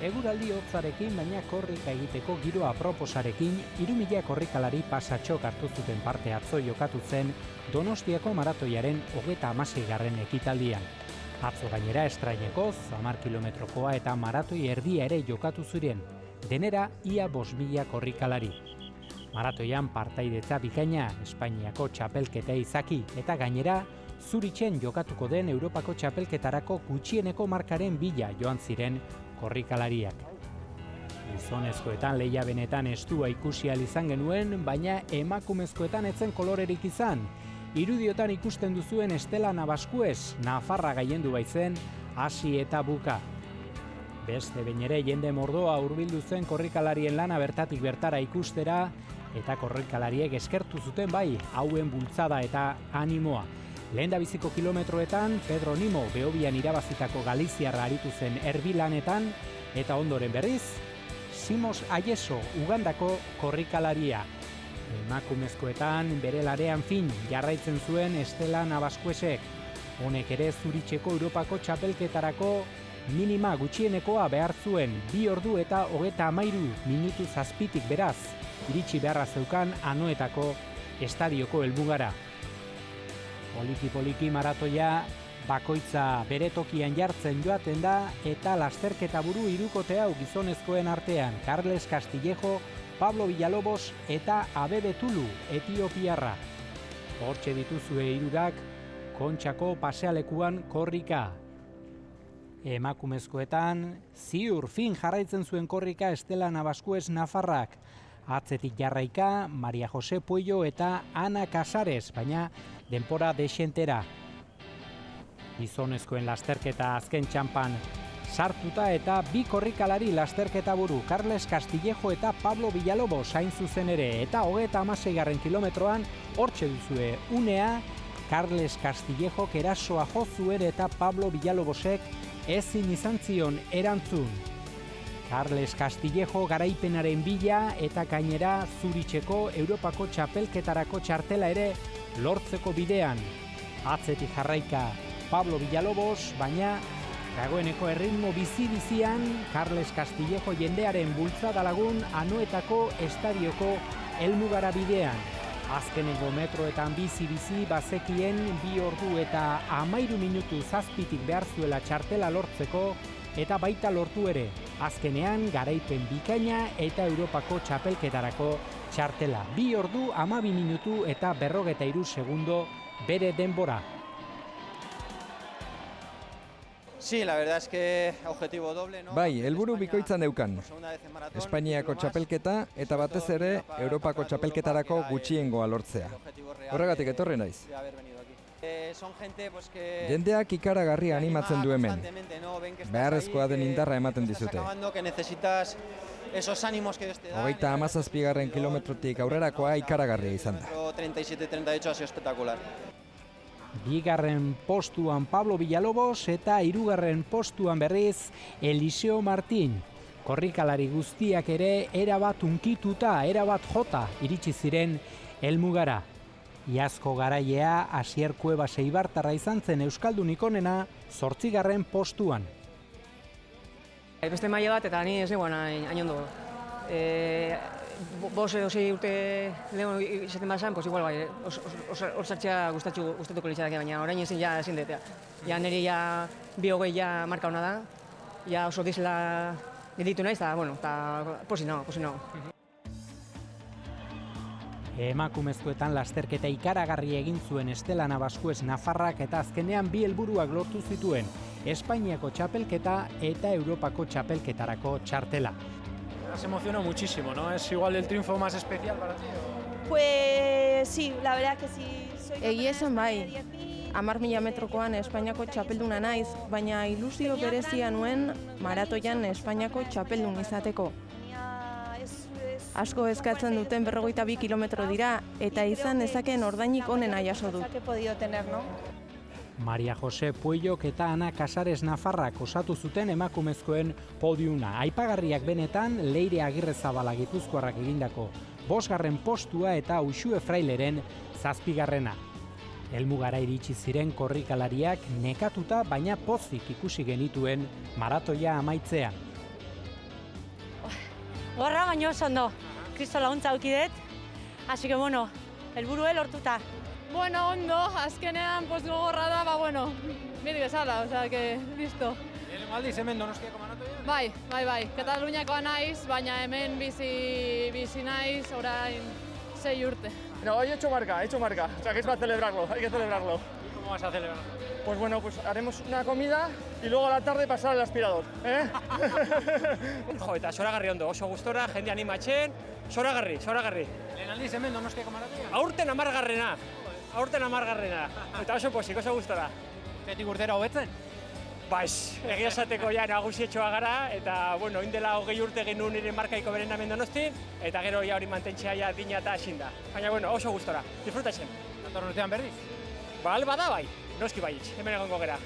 Eguraldi hotzarekin, baina korrika egiteko giro aproposarekin, 3.000 korrikalari pasatxok hartu zuten parte atzo jokatu zen Donostiako maratoiaren 36. ekitaldian. Atzo gainera estrainekoz, 10 kilometrokoa eta maratoi erdia ere jokatu ziren, denera ia 5.000 korrikalari. Maratoian partaidetza bikaina, Espainiako txapelketa izaki eta gainera Zuritzen jokatuko den Europako txapelketarako gutxieneko markaren bila joan ziren korrikalariak. Gizonezkoetan lehia benetan estua ikusi ahal izan genuen, baina emakumezkoetan etzen kolorerik izan. Irudiotan ikusten duzuen Estela Nabaskuez, Nafarra gailendu baitzen, hasi eta buka. Beste behin ere jende mordoa hurbildu zen korrikalarien lana bertatik bertara ikustera, eta korrikalariek eskertu zuten bai, hauen bultzada eta animoa. Lehendabiziko kilometroetan, Pedro Nimo Behobian irabazitako Galiziarra aritu zen erbilanetan, eta ondoren berriz, Simos Aieso Ugandako korrikalaria. Emakumezkoetan bere larean fin jarraitzen zuen Estela Nabaskuesek. Honek ere Zuritzeko Europako txapelketarako minima gutxienekoa behar zuen 2 ordu eta 33 minutu zazpitik beraz, iritsi beharra zeukan Anoetako estadioko helmugara. Poliki maratoia bakoitza bere tokian jartzen joaten da eta lasterketa buru hirukote hau gizonezkoen artean Carles Castillejo, Pablo Villalobos eta Abebe Tulu etiopiarra. Hortxe dituzue hirurak Kontxako pasealekuan korrika. Emakumezkoetan ziur fin jarraitzen zuen korrika Estela Nabaskuez Nafarrak. Atzetik jarraika Maria Jose Puello eta Ana Casares, baina denpora desentera. Gizonezkoen lasterketa azken txampan sartuta eta 2 korrikalari lasterketa buru, Carles Castillejo eta Pablo Villalobos hain zuzen ere, eta 36. kilometroan hortxe duzue unea, Carles Castillejo erasoa jo zuen eta Pablo Villalobosek ezin izan zion erantzun. Carles Castillejo garaipenaren bila eta gainera Zuritzeko Europako txapelketarako txartela ere lortzeko bidean. Atzetik jarraika Pablo Villalobos, baina dagoeneko erritmo bizi-bizian Carles Castillejo jendearen bultzada lagun Anoetako estadioko helmugara bidean. Azkenengo metroetan bizi-bizi bazekien 2 ordu eta 13 minutu zazpitik behar zuela txartela lortzeko eta baita lortu ere. Azkenean garaipen bikaina eta Europako txapelketarako txartela. 2 ordu 12 minutu eta 43 segundo bere denbora. Sí, la verdad es que objetivo doble, ¿no? Bai, helburu bikoitza neukan. Espainiako txapelketa eta batez ere Europako txapelketarako gutxiengoa lortzea. Horregatik etorri naiz. Jendeak ikaragarri animatzen du hemen. Beharrezkoa den indarra ematen dizute. 37. kilometrotik aurrerakoa ikaragarria izan da. 37-38 ha sido espectacular. 2. postuan Pablo Villalobos eta 3. postuan berriz Eliseo Martin. Korrikalari guztiak ere erabat unkituta, erabat jota iritsi ziren helmugara. Iazko garaiea Asier Cuevas Eibartarra izan zen euskaldunik onena 8. postuan. Beste maila bat eta ni ez negoan hain ondo. 5 edo 6 urte lehen izaten bazan, pues igual bai, hor sartzea gustatuko litzateke, baina orain ezin detea. Ja niri 2:20 marka hona da, ja oso dizela gelditu naiz, eta bueno, posi nago. Emakumezkoetan lasterketa ikaragarri egin zuen Estela Nabaskuez Nafarrak eta azkenean 2 helburuak lortu zituen, Espainiako txapelketa eta Europako txapelketarako txartela. Has emocionado muchísimo, ¿no? ¿Es igual el triunfo más especial para ti? Pues sí, la verdad que sí. Egia esan bai, 10.000 metrokoan Espainiako txapelduna naiz, baina ilusio berezia nuen maratoian Espainiako txapeldun izateko. Asko eskatzen duten 42 kilometro dira, eta izan nezakeen ordainik onena jaso dut. Maria Jose Puellok eta Ana Casares Nafarrak osatu zuten emakumezkoen podiuna. Aipagarriak benetan Leire Agirrezabala Gipuzkoarrak egindako 5. postua eta Uxue Fraileren 7. Helmugara iritsi ziren korrikalariak nekatuta baina pozik ikusi genituen maratoia amaitzean. Gorra baino oso ondo, kristo laguntza aukidet, así que bueno, helburue lortuta. Bueno, ondo, azkenean gogorra da, bueno, beti bezala, osea, que listo. Lehenengo aldiz hemen Donostiako maratoia? Bai, Kataluniakoa naiz, baina hemen bizi naiz, orain 6 urte. No, hoy he hecho marca, o sea que es para celebrarlo, hay que celebrarlo. ¿Y cómo vas a celebrar? Pues bueno, pues haremos una comida y luego a la tarde pasar al aspirador, ¿eh? Jo, eta zoragarri ondo, oso gustora, jende animatzen, zoragarri. Lehen aldiz hemen Donostiako maratoia? Aurten amargarrena, eta oso posik, oso gustora. Betik urtera hobetzen? Baiz, egia esateko ja nagusietxoa gara, eta, bueno, indela 20 urte genuen nire markaiko beren hemen Donostin, eta gero ja hori mantentzea ja dina eta esin da. Baina, bueno, oso gustora, disfrutatzen. Datorren urtean berriz? Ba, alba da bai, noski baietz, hemen egongo gera.